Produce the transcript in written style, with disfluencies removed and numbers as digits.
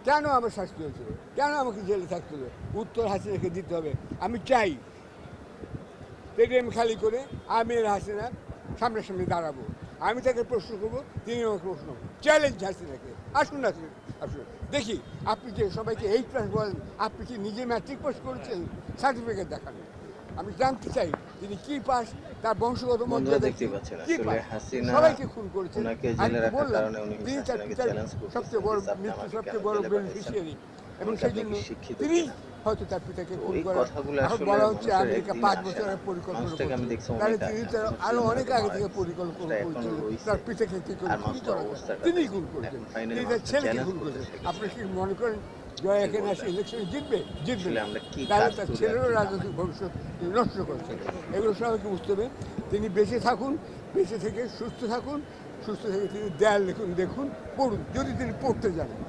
কেন আমার শাস্তি হয়েছিল, কেন আমাকে জেলে থাকতে হবে, উত্তর হাসিনাকে দিতে হবে। আমি চাই স্টেডিয়াম খালি করে আমি হাসিনা সামনাসামনি দাঁড়াবো, আমি তাকে প্রশ্ন করবো, তিনি আমাকে প্রশ্ন করবো, চ্যালেঞ্জ হাসিনাকে। আসুন না, আসুন দেখি। আপনি যে সবাইকে 8+ বলেন, আপনি কি নিজে ম্যাট্রিক পাস করেছেন? সার্টিফিকেট দেখান। আমি জানতে চাই তিনি কি পাস, তার বংশগত বন্ধুরা মর্যাদা দেখতে পাচ্ছেন কি আসলে পাস। হাসিনা সবাইকে খুন করেছেন। ওনাকে আমি জেলে তো রাখার বললাম কারণে উনি তিনি তার হাসিনাকে পিতার চ্যালেঞ্জ করতেছেন, সবচেয়ে বড় প্লিজ আপনি আমাকে কেন সবচেয়ে বড় জেলে পাঠাইছেন, বেনিফিশিয়ারি, এবং এমনকি সেই আপনি জন্য কি শিক্ষিত তিনি কিনা। হয়তো তার পিতাকে তো খুন এই করার। কথাগুলো এখন আসলে বলা হচ্ছে মানুষের আমেরিকা একদিনে 5 আসে না। বছরের পরিকল্পনা মানুষটাকে আমি করছে, দেখছি তাহলে অনেক তিনি আগে, তার অথচ আরো উনি অনেক হয়তো আগে মারা থেকে গেছে। পরিকল্পনা মানুষটা এখনো করছিলেন রইছে, তার পিতাকে কী করে আর খুন মানুষটার করা যায়। অবস্থাটা তিনি দেখেন। খুন করেছেন, এখন ফাইনালি তিনি তার মানুষটা ছেলেকে চ্যালেঞ্জ খুন করতে করেছেন। এসে আপনি গেছে। কি মনে করেন জয় কি এখানে আসে বলবেন ইলেকশনে জিতবে? জিতবে আসলে না। আমরা কি তাহলে কাজ তার করি আর ছেলেরও কি রাজনৈতিক কামাই? ভবিষ্যৎ নষ্ট করেছেন। এগুলো সবাইকে বুঝতে হবে। তিনি বেঁচে থাকুন, বেঁচে থেকে সুস্থ থাকুন, সুস্থ থেকে তিনি দেয়াল দেখুন, পড়ুন যদি তিনি পড়তে জানেন।